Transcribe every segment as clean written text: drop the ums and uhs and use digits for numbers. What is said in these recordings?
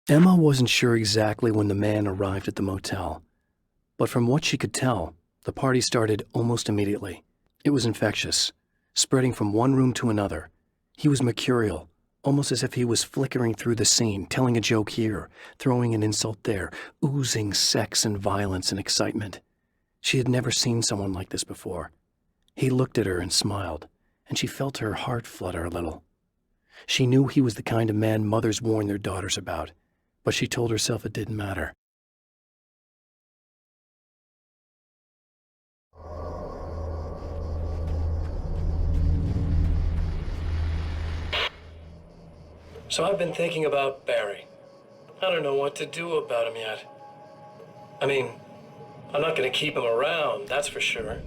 Emma wasn't sure exactly when the man arrived at the motel, but from what she could tell, the party started almost immediately. It was infectious, spreading from one room to another. He was mercurial, almost as if he was flickering through the scene, telling a joke here, throwing an insult there, oozing sex and violence and excitement. She had never seen someone like this before. He looked at her and smiled, and she felt her heart flutter a little. She knew he was the kind of man mothers warn their daughters about, but she told herself it didn't matter. So I've been thinking about Barry. I don't know what to do about him yet. I mean, I'm not going to keep him around, that's for sure.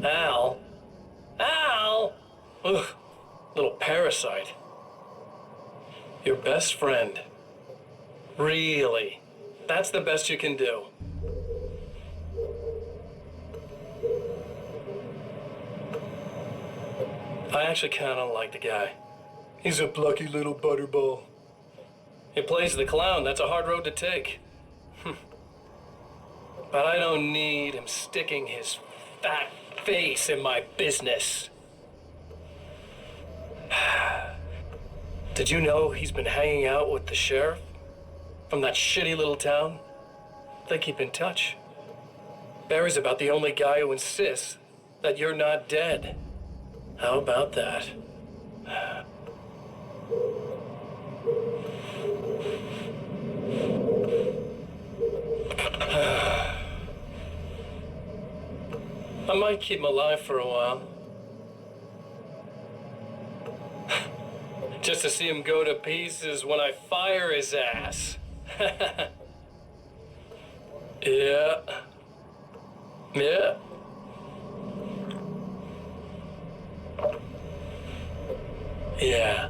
Al? Ugh, little parasite. Your best friend. Really? That's the best you can do? I actually kind of like the guy. He's a plucky little butterball. He plays the clown. That's a hard road to take. But I don't need him sticking his fat face in my business. Did you know he's been hanging out with the sheriff from that shitty little town? They keep in touch. Barry's about the only guy who insists that you're not dead. How about that? I might keep him alive for a while. Just to see him go to pieces when I fire his ass. Yeah. Yeah. Yeah.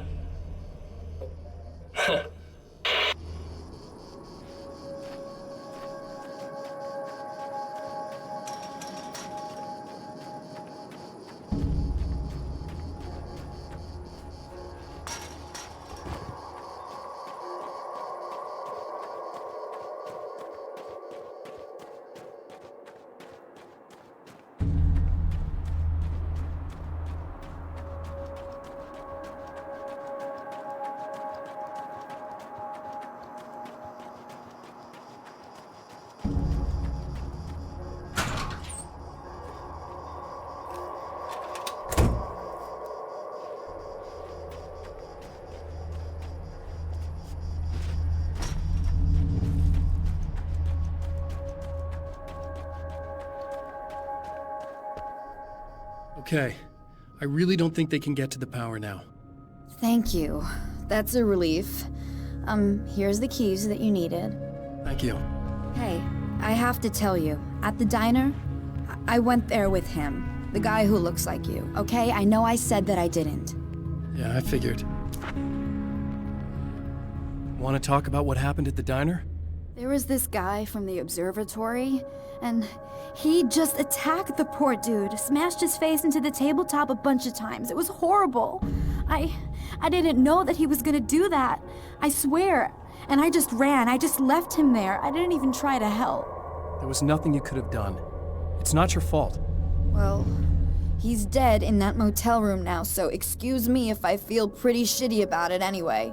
Okay. I really don't think they can get to the power now. Thank you. That's a relief. Here's the keys that you needed. Thank you. Hey, I have to tell you, at the diner, I went there with him. The guy who looks like you, okay? I know I said that I didn't. Yeah, I figured. Want to talk about what happened at the diner? There was this guy from the observatory, and he just attacked the poor dude, smashed his face into the tabletop a bunch of times. It was horrible. I didn't know that he was gonna do that. I swear. And I just ran. I just left him there. I didn't even try to help. There was nothing you could have done. It's not your fault. Well, he's dead in that motel room now, so excuse me if I feel pretty shitty about it anyway.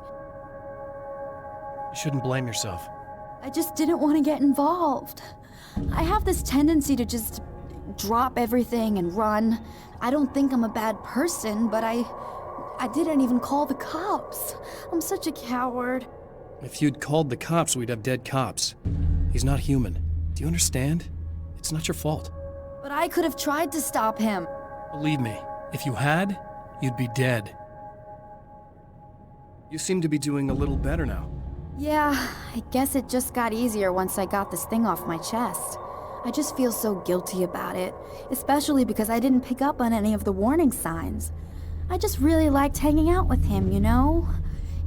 You shouldn't blame yourself. I just didn't want to get involved. I have this tendency to just drop everything and run. I don't think I'm a bad person, but I didn't even call the cops. I'm such a coward. If you'd called the cops, we'd have dead cops. He's not human. Do you understand? It's not your fault. But I could have tried to stop him. Believe me, if you had, you'd be dead. You seem to be doing a little better now. Yeah, I guess it just got easier once I got this thing off my chest. I just feel so guilty about it, especially because I didn't pick up on any of the warning signs. I just really liked hanging out with him, you know?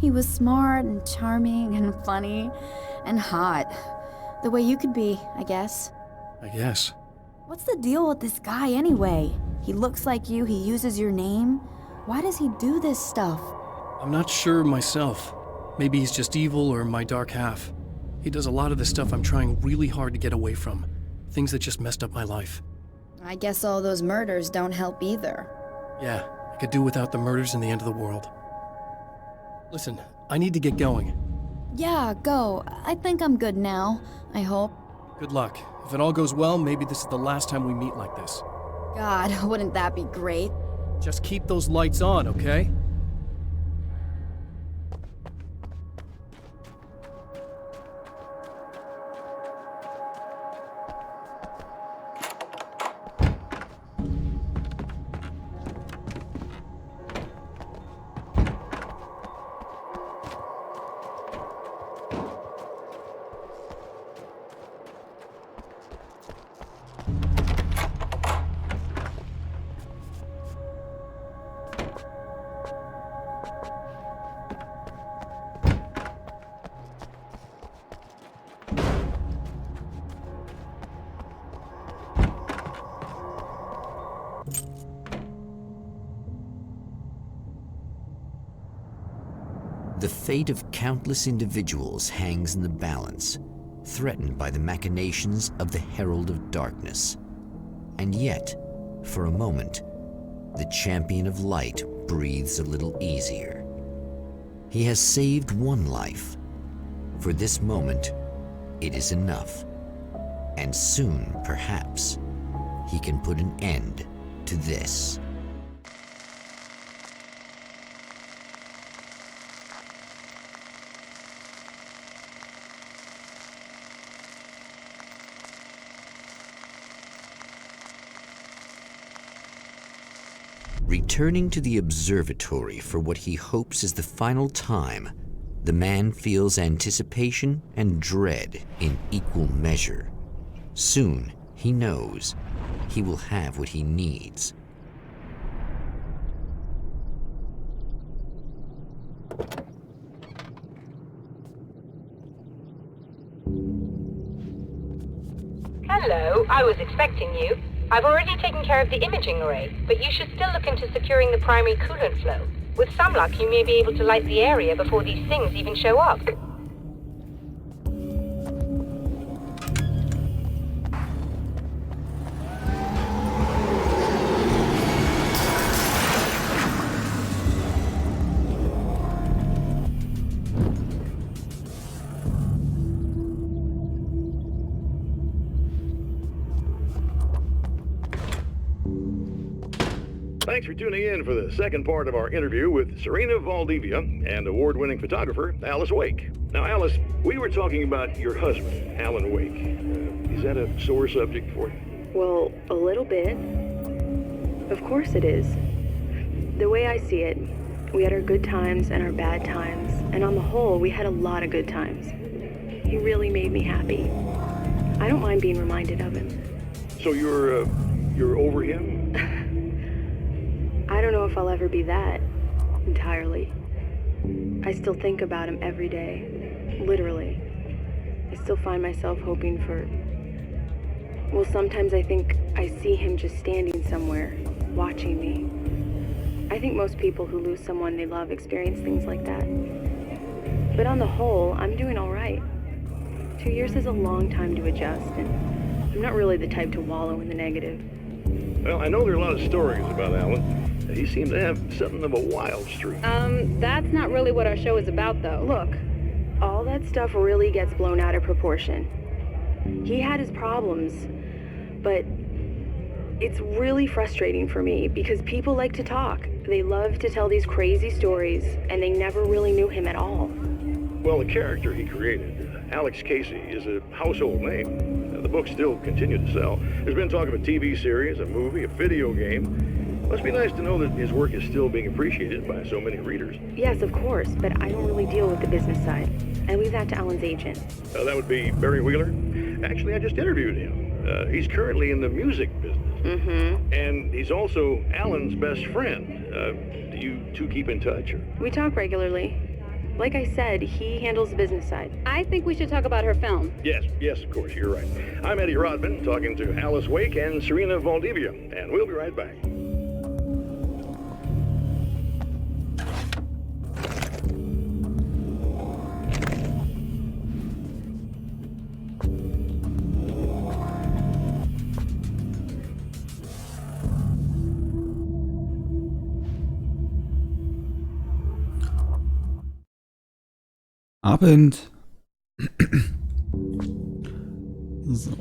He was smart and charming and funny and hot. The way you could be, I guess. I guess. What's the deal with this guy anyway? He looks like you, he uses your name. Why does he do this stuff? I'm not sure myself. Maybe he's just evil or my dark half. He does a lot of the stuff I'm trying really hard to get away from. Things that just messed up my life. I guess all those murders don't help either. Yeah, I could do without the murders and the end of the world. Listen, I need to get going. Yeah, go. I think I'm good now. I hope. Good luck. If it all goes well, maybe this is the last time we meet like this. God, wouldn't that be great? Just keep those lights on, okay? The fate of countless individuals hangs in the balance, threatened by the machinations of the Herald of Darkness. And yet, for a moment, the champion of light breathes a little easier. He has saved one life. For this moment, it is enough. And soon, perhaps, he can put an end to this. Returning to the observatory for what he hopes is the final time, the man feels anticipation and dread in equal measure. Soon, he knows, he will have what he needs. Hello, I was expecting you. I've already taken care of the imaging array, but you should still look into securing the primary coolant flow. With some luck, you may be able to light the area before these things even show up. Thanks for tuning in for the second part of our interview with Serena Valdivia and award-winning photographer Alice Wake. Now, Alice, we were talking about your husband, Alan Wake. Is that a sore subject for you? Well, a little bit. Of course it is. The way I see it, we had our good times and our bad times, and on the whole, we had a lot of good times. He really made me happy. I don't mind being reminded of him. So you're over him? I don't know if I'll ever be that, entirely. I still think about him every day, literally. I still find myself hoping for... Well, sometimes I think I see him just standing somewhere, watching me. I think most people who lose someone they love experience things like that. But on the whole, I'm doing all right. 2 years is a long time to adjust, and I'm not really the type to wallow in the negative. Well, I know there are a lot of stories about Alan. He seemed to have something of a wild streak. That's not really what our show is about, though. Look, all that stuff really gets blown out of proportion. He had his problems, but it's really frustrating for me because people like to talk. They love to tell these crazy stories, and they never really knew him at all. Well, the character he created, Alex Casey, is a household name. The books still continue to sell. There's been talk of a TV series, a movie, a video game. Must be nice to know that his work is still being appreciated by so many readers. Yes, of course, but I don't really deal with the business side. I leave that to Alan's agent. That would be Barry Wheeler. Actually, I just interviewed him. He's currently in the music business. Mm-hmm. And he's also Alan's best friend. Do you two keep in touch? Or? We talk regularly. Like I said, he handles the business side. I think we should talk about her film. Yes, of course, you're right. I'm Eddie Rodman, talking to Alice Wake and Serena Valdivia, and we'll be right back. Abend. So.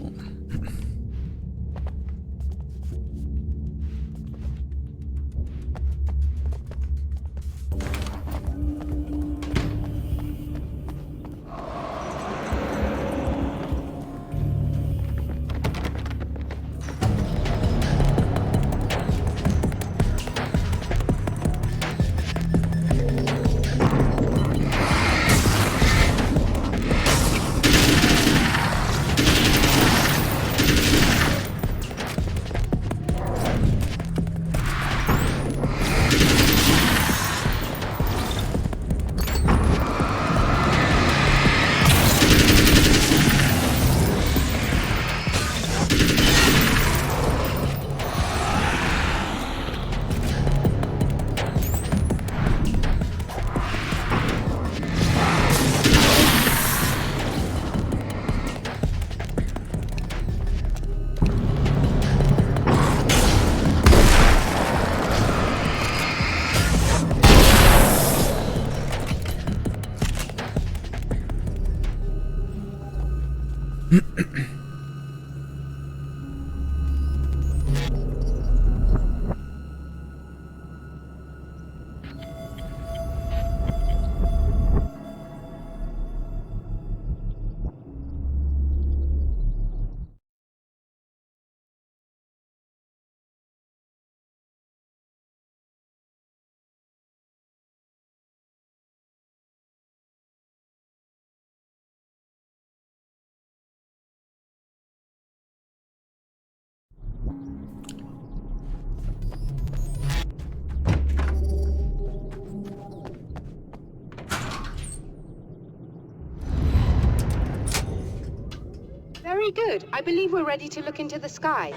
Very good. I believe we're ready to look into the sky.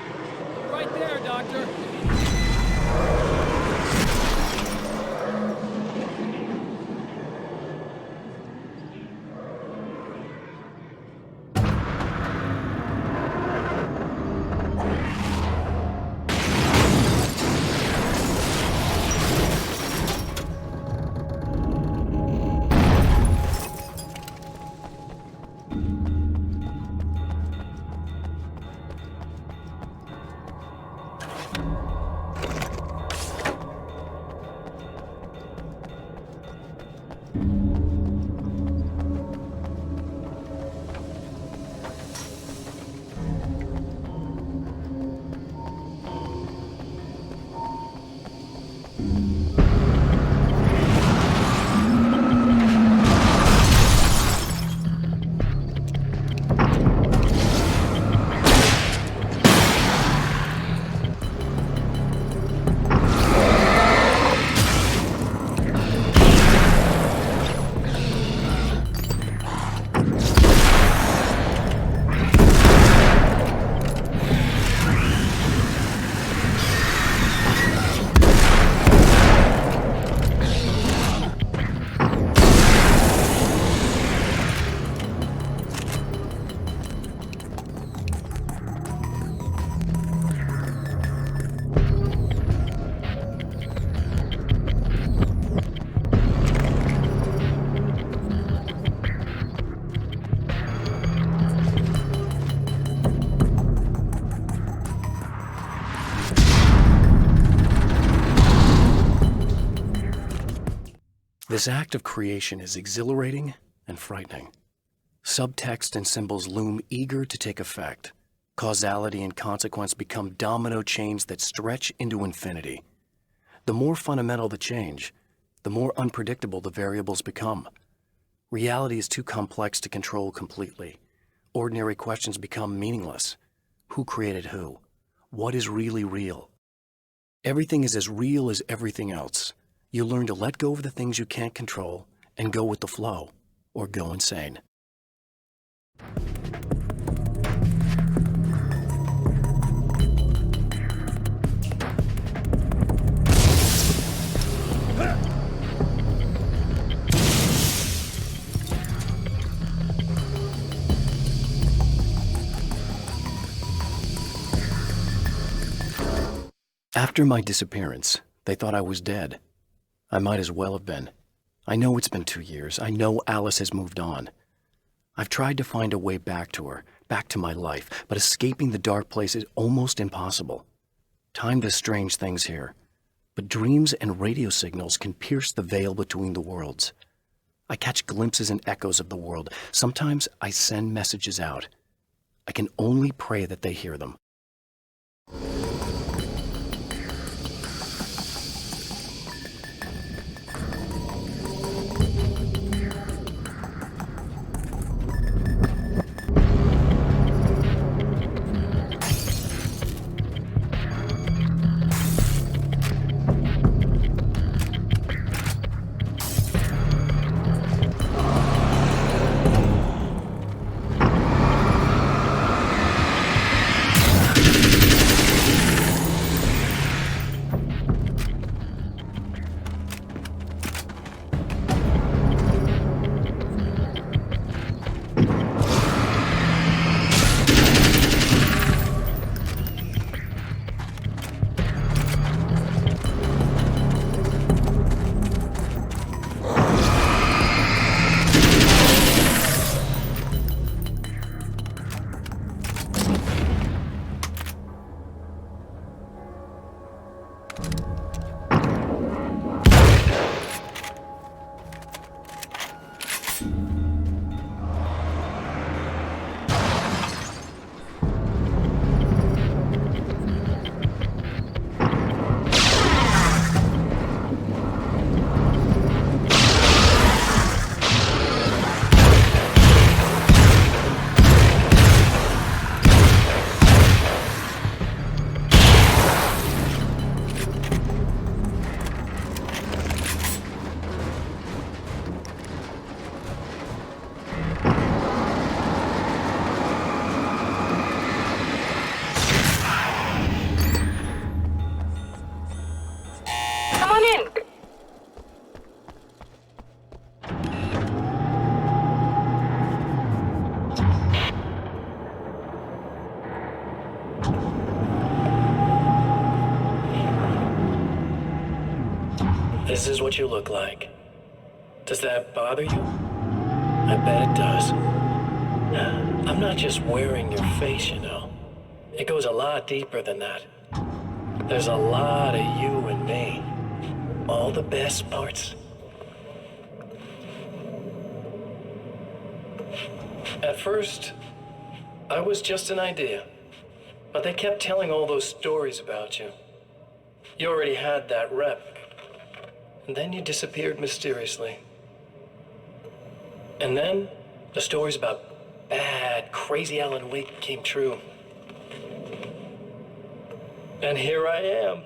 Right there, Doctor. This act of creation is exhilarating and frightening. Subtext and symbols loom eager to take effect. Causality and consequence become domino chains that stretch into infinity. The more fundamental the change, the more unpredictable the variables become. Reality is too complex to control completely. Ordinary questions become meaningless. Who created who? What is really real? Everything is as real as everything else. You learn to let go of the things you can't control and go with the flow, or go insane. After my disappearance, they thought I was dead. I might as well have been. I know it's been 2 years. I know Alice has moved on. I've tried to find a way back to her, back to my life, but escaping the dark place is almost impossible. Time does strange things here, but dreams and radio signals can pierce the veil between the worlds. I catch glimpses and echoes of the world. Sometimes I send messages out. I can only pray that they hear them. This is what you look like. Does that bother you? I bet it does. I'm not just wearing your face, you know. It goes a lot deeper than that. There's a lot of you and me. All the best parts. At first, I was just an idea. But they kept telling all those stories about you. You already had that rep. And then you disappeared mysteriously. And then the stories about bad, crazy Alan Wake came true. And here I am.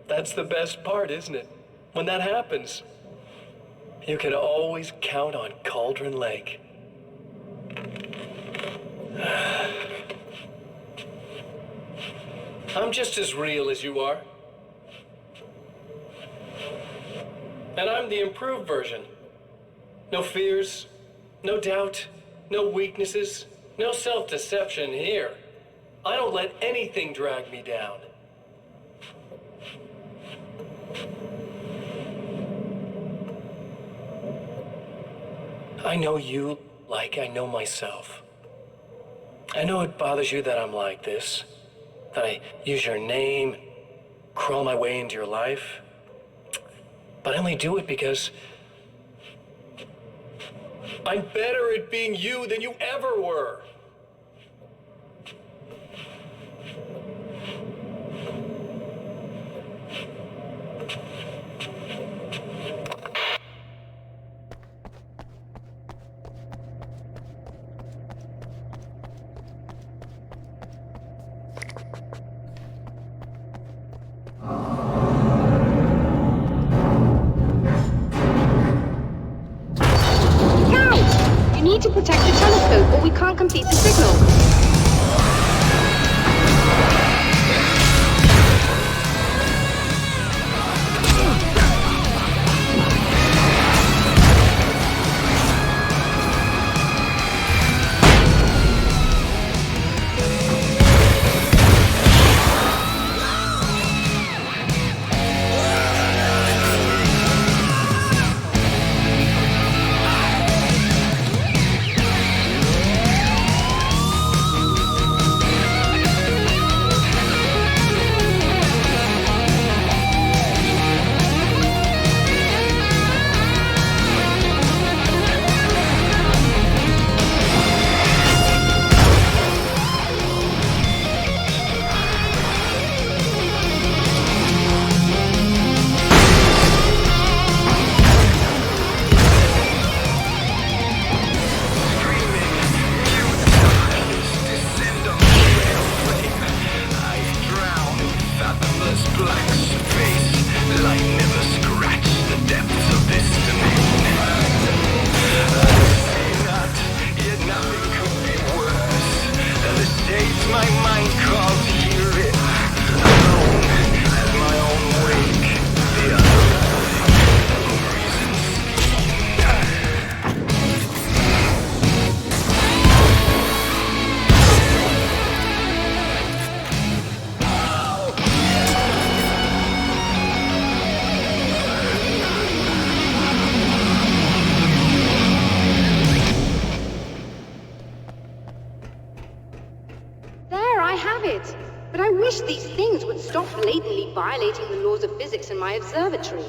That's the best part, isn't it? When that happens, you can always count on Cauldron Lake. I'm just as real as you are. And I'm the improved version. No fears, no doubt, no weaknesses, no self-deception here. I don't let anything drag me down. I know you like I know myself. I know it bothers you that I'm like this, that I use your name, crawl my way into your life. But I only do it because I'm better at being you than you ever were. To protect the telescope, or we can't complete the signal. violating the laws of physics in my observatory.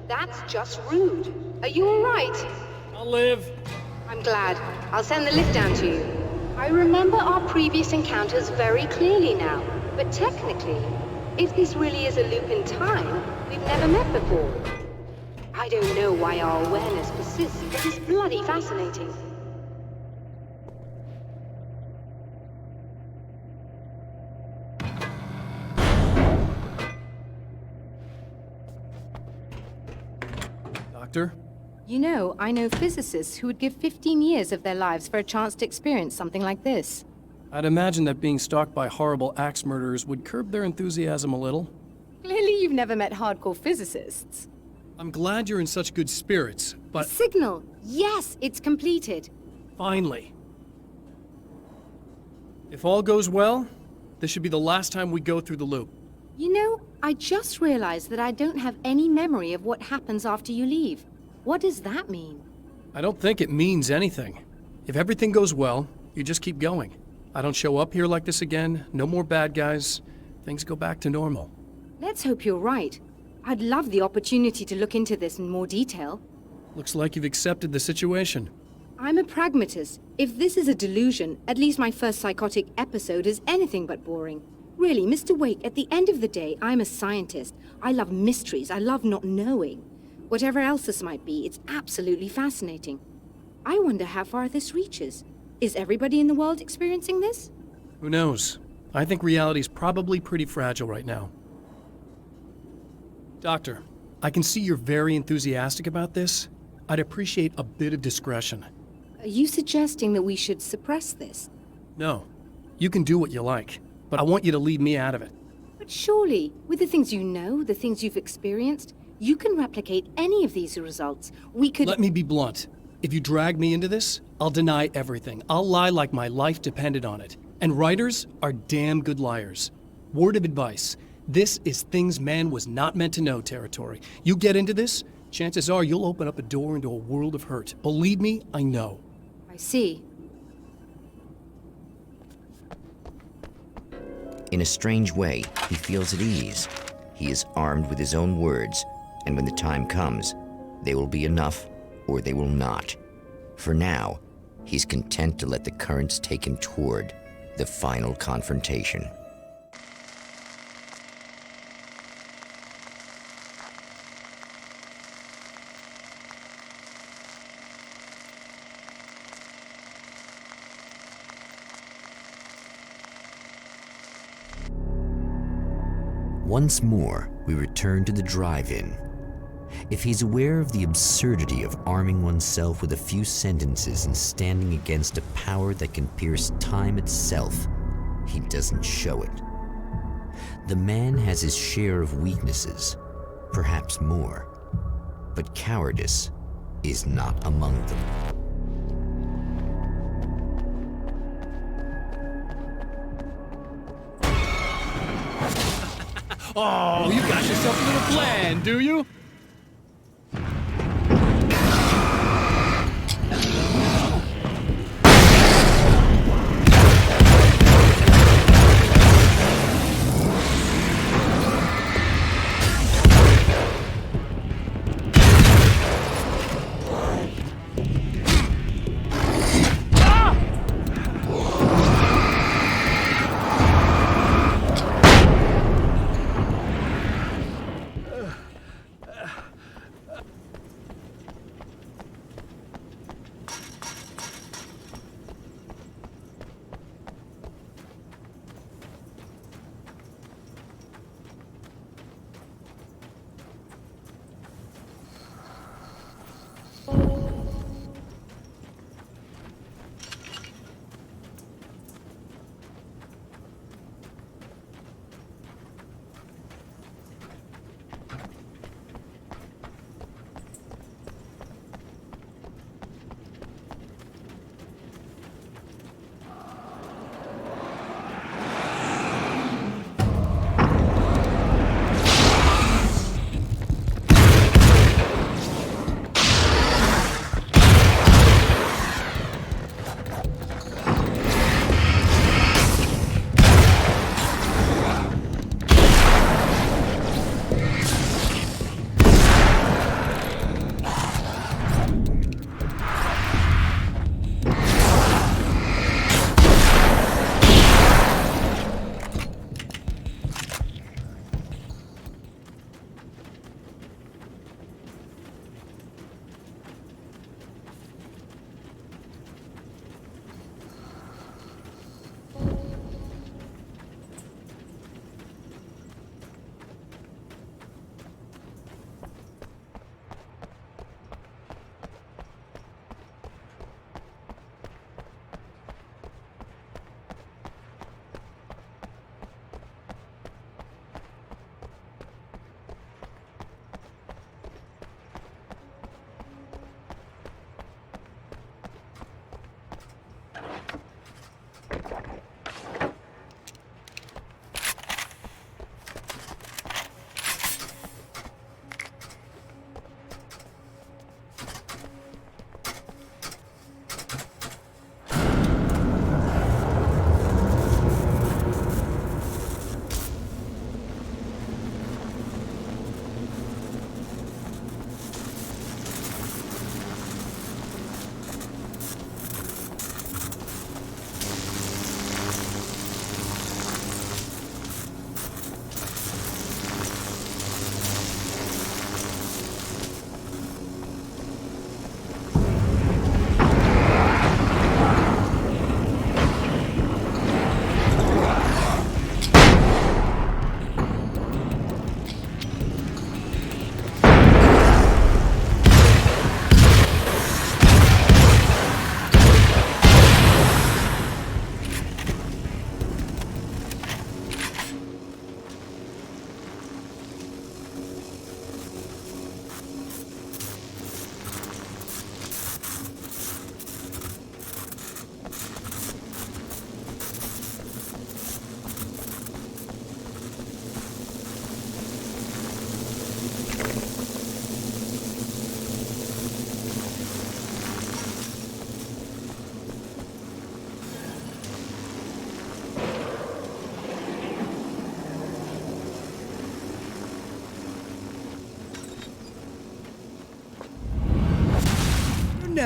That's just rude. Are you all right? I'll live. I'm glad. I'll send the lift down to you. I remember our previous encounters very clearly now, but technically, if this really is a loop in time, we've never met before. I don't know why our awareness persists, but it's bloody fascinating. Doctor? You know, I know physicists who would give 15 years of their lives for a chance to experience something like this. I'd imagine that being stalked by horrible axe murderers would curb their enthusiasm a little. Clearly you've never met hardcore physicists. I'm glad you're in such good spirits, but Signal! Yes, it's completed. finally. If all goes well, this should be the last time we go through the loop. You know, I just realized that I don't have any memory of what happens after you leave. What does that mean? I don't think it means anything. If everything goes well, you just keep going. I don't show up here like this again, no more bad guys. Things go back to normal. Let's hope you're right. I'd love the opportunity to look into this in more detail. Looks like you've accepted the situation. I'm a pragmatist. If this is a delusion, at least my first psychotic episode is anything but boring. Really, Mr. Wake, at the end of the day, I'm a scientist. I love mysteries. I love not knowing. Whatever else this might be, it's absolutely fascinating. I wonder how far this reaches. Is everybody in the world experiencing this? Who knows? I think reality's probably pretty fragile right now. Doctor, I can see you're very enthusiastic about this. I'd appreciate a bit of discretion. Are you suggesting that we should suppress this? No, you can do what you like, but I want you to leave me out of it. But surely, with the things you know, the things you've experienced, you can replicate any of these results. We could— Let me be blunt. If you drag me into this, I'll deny everything. I'll lie like my life depended on it. And writers are damn good liars. Word of advice. This is things man was not meant to know territory. You get into this, chances are you'll open up a door into a world of hurt. Believe me, I know. I see. In a strange way, he feels at ease. He is armed with his own words, and when the time comes, they will be enough or they will not. For now, he's content to let the currents take him toward the final confrontation. Once more, we return to the drive-in. If he's aware of the absurdity of arming oneself with a few sentences and standing against a power that can pierce time itself, he doesn't show it. The man has his share of weaknesses, perhaps more, but cowardice is not among them. Oh, you got yourself a little plan, do you?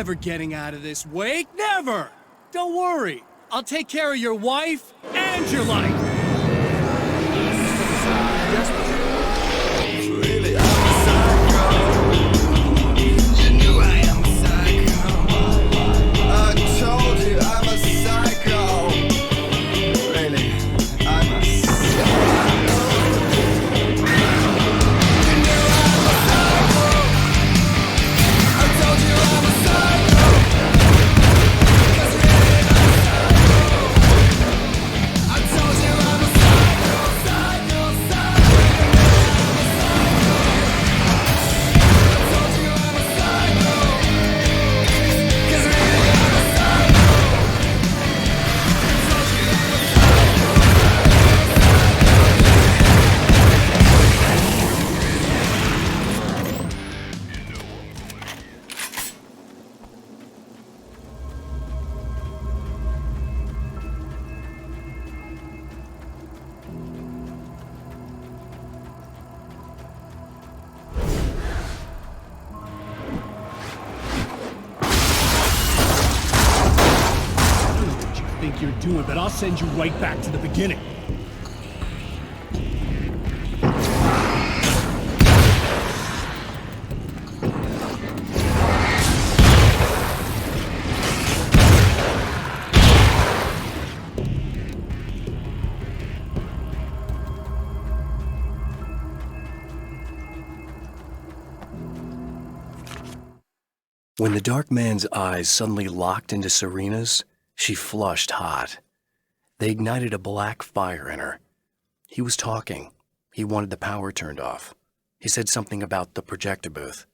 never getting out of this wake, never! Don't worry, I'll take care of your wife and your life! Really, I'm a psycho. You knew I am a psycho. I told you I'm a psycho. Really, I'm a psycho. You knew I'm a psycho. I told you I'm a psycho. 'Cause really I'm a psycho. I told you I'm a psycho, psycho, psycho. Think you're doing, but I'll send you right back to the beginning. When the dark man's eyes suddenly locked into Serena's, she flushed hot. They ignited a black fire in her. He was talking. He wanted the power turned off. He said something about the projector booth.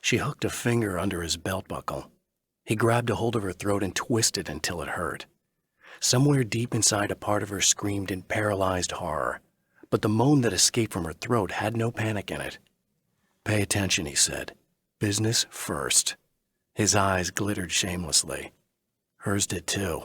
She hooked a finger under his belt buckle. He grabbed a hold of her throat and twisted until it hurt. Somewhere deep inside, a part of her screamed in paralyzed horror, but the moan that escaped from her throat had no panic in it. "Pay attention," he said. "Business first." His eyes glittered shamelessly. Hers did too.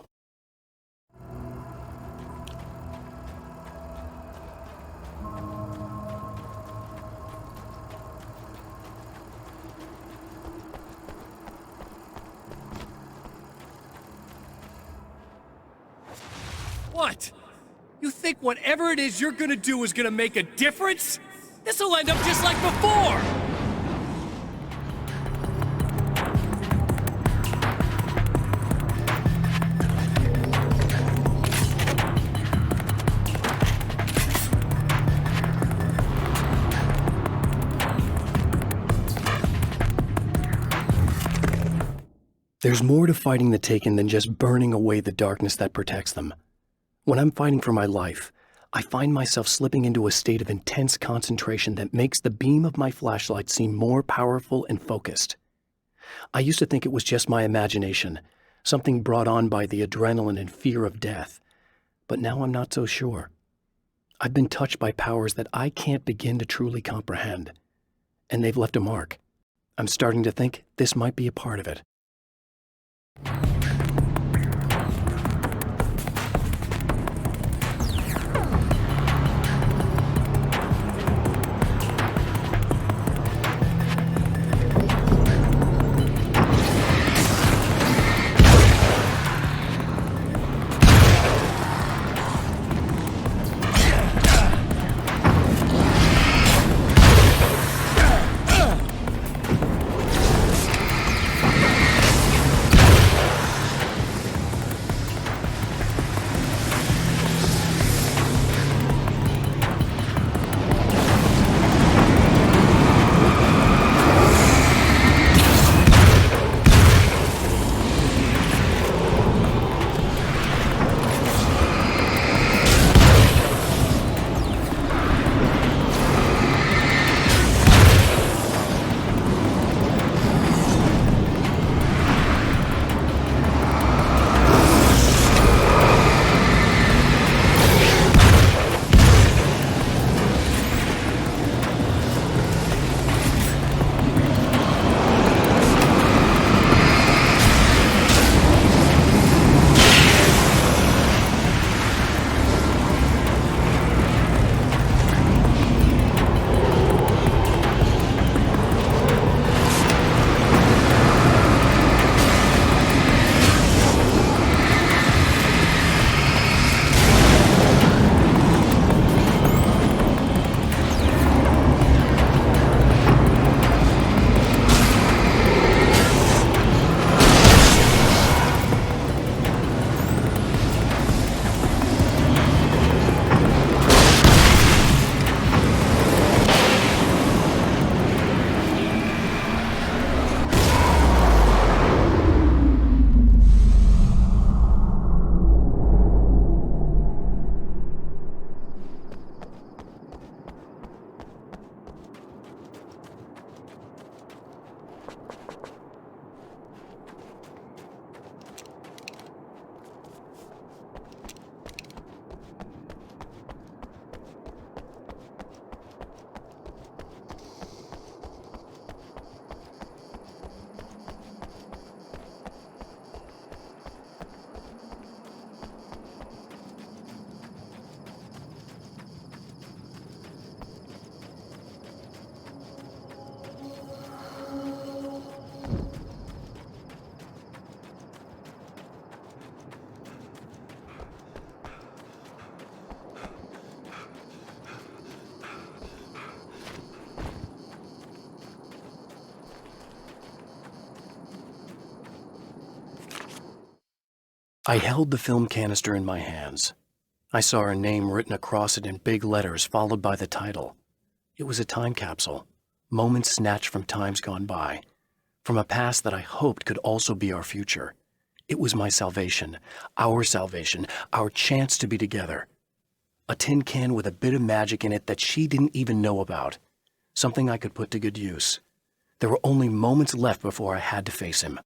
What? You think whatever it is you're gonna do is gonna make a difference? This'll end up just like before! There's more to fighting the Taken than just burning away the darkness that protects them. When I'm fighting for my life, I find myself slipping into a state of intense concentration that makes the beam of my flashlight seem more powerful and focused. I used to think it was just my imagination, something brought on by the adrenaline and fear of death, but now I'm not so sure. I've been touched by powers that I can't begin to truly comprehend, and they've left a mark. I'm starting to think this might be a part of it. I held the film canister in my hands. I saw her name written across it in big letters, followed by the title. It was a time capsule, moments snatched from times gone by, from a past that I hoped could also be our future. It was my salvation, our chance to be together. A tin can with a bit of magic in it that she didn't even know about, something I could put to good use. There were only moments left before I had to face him.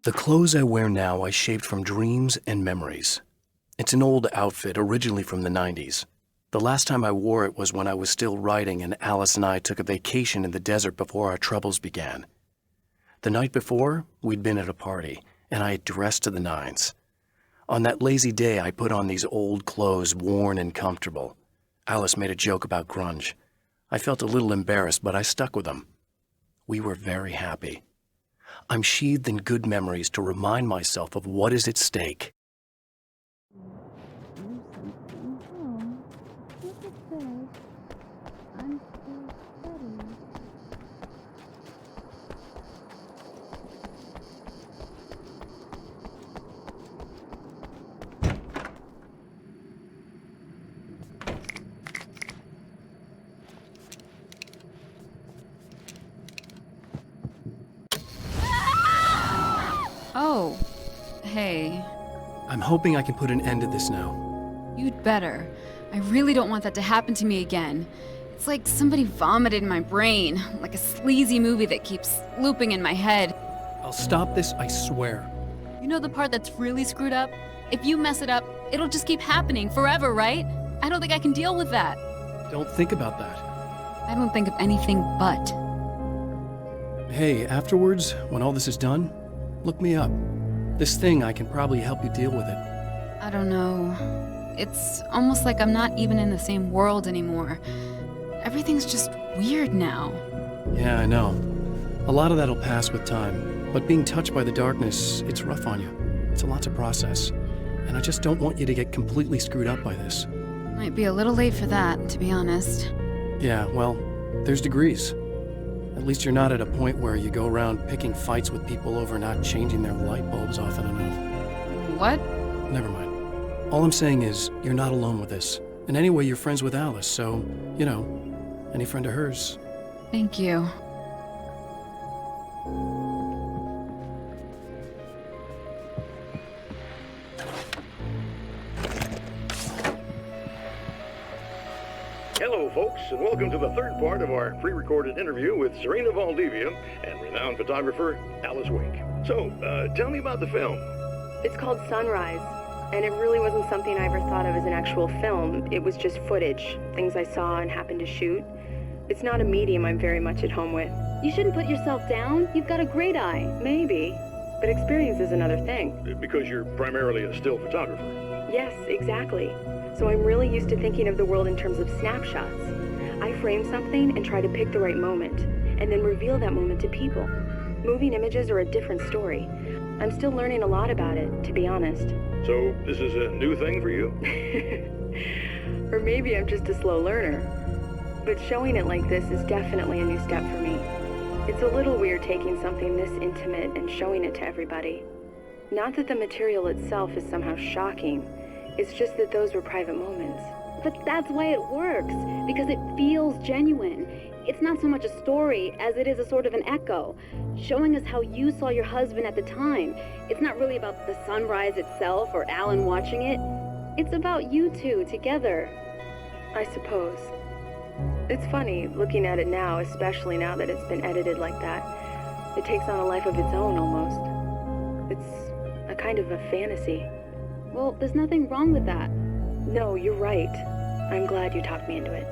The clothes I wear now I shaped from dreams and memories. It's an old outfit, originally from the 90s. The last time I wore it was when I was still writing and Alice and I took a vacation in the desert before our troubles began. The night before, we'd been at a party, and I had dressed to the nines. On that lazy day, I put on these old clothes, worn and comfortable. Alice made a joke about grunge. I felt a little embarrassed, but I stuck with them. We were very happy. I'm sheathed in good memories to remind myself of what is at stake. Oh, hey. I'm hoping I can put an end to this now. You'd better. I really don't want that to happen to me again. It's like somebody vomited in my brain, like a sleazy movie that keeps looping in my head. I'll stop this, I swear. You know the part that's really screwed up? If you mess it up, it'll just keep happening forever, right? I don't think I can deal with that. Don't think about that. I don't think of anything but. Hey, afterwards, when all this is done, look me up. This thing, I can probably help you deal with it. I don't know. It's almost like I'm not even in the same world anymore. Everything's just weird now. Yeah, I know. A lot of that'll pass with time, but being touched by the darkness, it's rough on you. It's a lot to process, and I just don't want you to get completely screwed up by this. Might be a little late for that, to be honest. Yeah, well, there's degrees. At least you're not at a point where you go around picking fights with people over not changing their light bulbs often enough. What? Never mind. All I'm saying is, you're not alone with this. And anyway, you're friends with Alice, so, you know, any friend of hers. Thank you. Hello, folks, and welcome to the third part of our pre-recorded interview with Serena Valdivia and renowned photographer Alice Wink. So, tell me about the film. It's called Sunrise, and it really wasn't something I ever thought of as an actual film. It was just footage, things I saw and happened to shoot. It's not a medium I'm very much at home with. You shouldn't put yourself down. You've got a great eye. Maybe, but experience is another thing. Because you're primarily a still photographer. Yes, exactly. So I'm really used to thinking of the world in terms of snapshots. I frame something and try to pick the right moment, and then reveal that moment to people. Moving images are a different story. I'm still learning a lot about it, to be honest. So, this is a new thing for you? Or maybe I'm just a slow learner. But showing it like this is definitely a new step for me. It's a little weird taking something this intimate and showing it to everybody. Not that the material itself is somehow shocking. It's just that those were private moments. But that's why it works, because it feels genuine. It's not so much a story as it is a sort of an echo, showing us how you saw your husband at the time. It's not really about the sunrise itself or Alan watching it. It's about you two together. I suppose. It's funny, looking at it now, especially now that it's been edited like that. It takes on a life of its own, almost. It's a kind of a fantasy. Well, there's nothing wrong with that. No, you're right. I'm glad you talked me into it.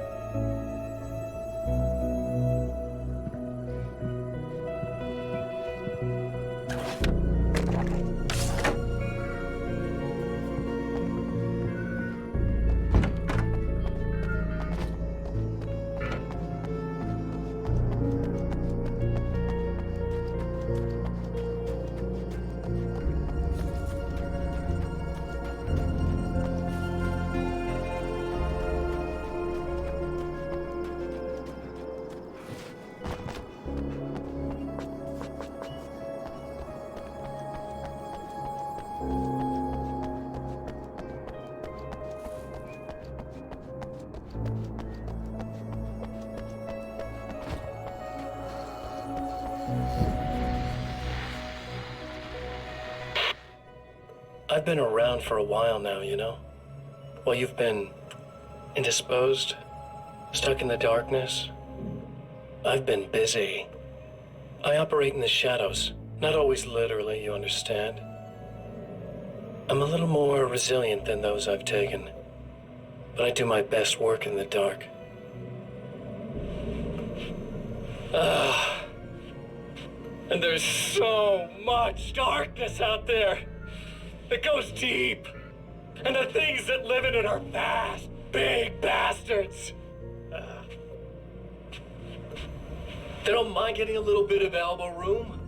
been around for a while now, you know? While you've been indisposed, stuck in the darkness, I've been busy. I operate in the shadows, not always literally, you understand? I'm a little more resilient than those I've taken, but I do my best work in the dark. And there's so much darkness out there that goes deep, and the things that live in it are vast, big bastards. They don't mind getting a little bit of elbow room.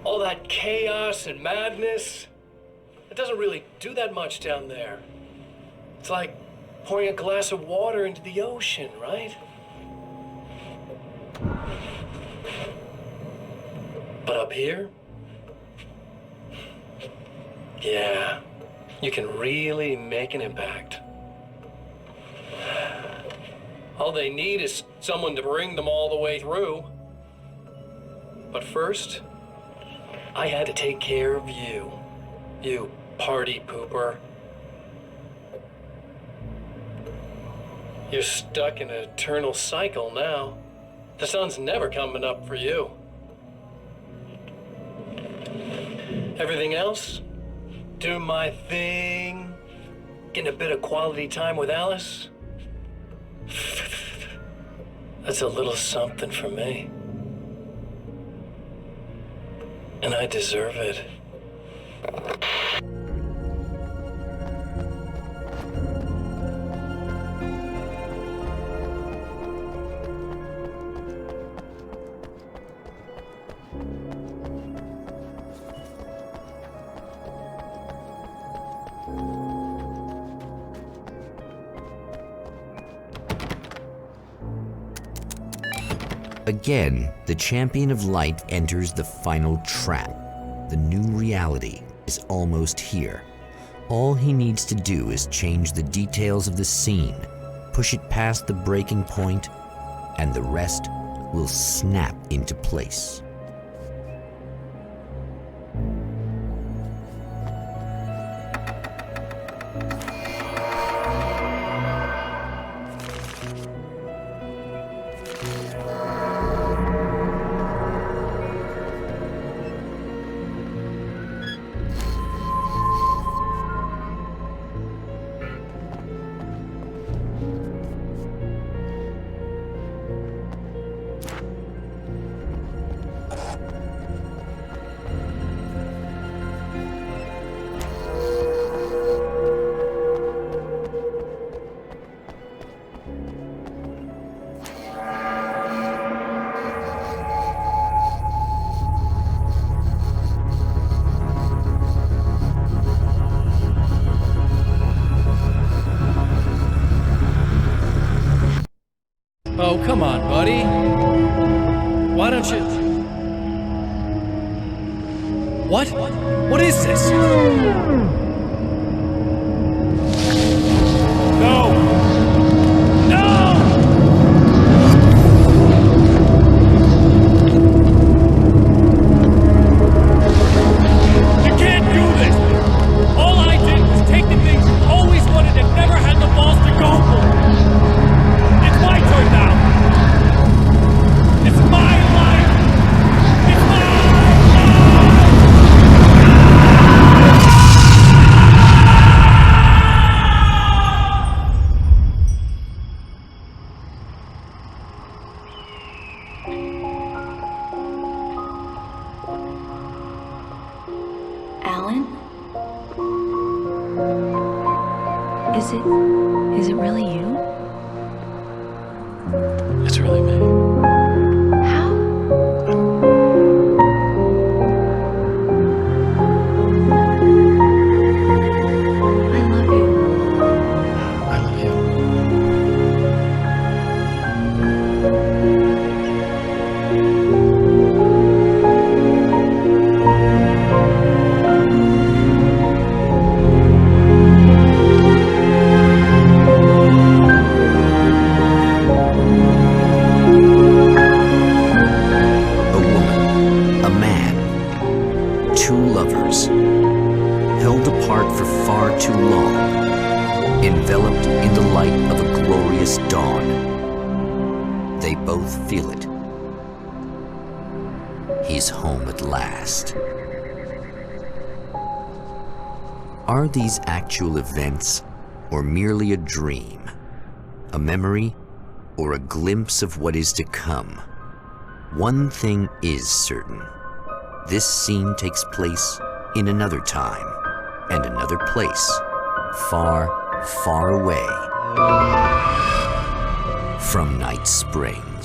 All that chaos and madness, it doesn't really do that much down there. It's like pouring a glass of water into the ocean, right? But up here, yeah, you can really make an impact. All they need is someone to bring them all the way through. But first, I had to take care of you. You party pooper. You're stuck in an eternal cycle now. The sun's never coming up for you. Everything else? Do my thing. Getting a bit of quality time with Alice? That's a little something for me. And I deserve it. Again, the champion of light enters the final trap. The new reality is almost here. All he needs to do is change the details of the scene, push it past the breaking point, and the rest will snap into place. Oh, come on, buddy. Why don't you... What? What is this? No! No! You can't do this! All I did was take the things you always wanted and never had the balls to go for! It's my turn now! It's my life! It's my life! Alan? Is it really you? It's really me. How? I love you. I love you. apart for far too long, enveloped in the light of a glorious dawn. They both feel it. He's home at last. Are these actual events, or merely a dream? A memory, or a glimpse of what is to come? One thing is certain. This scene takes place in another time and another place, far, far away from Night Springs.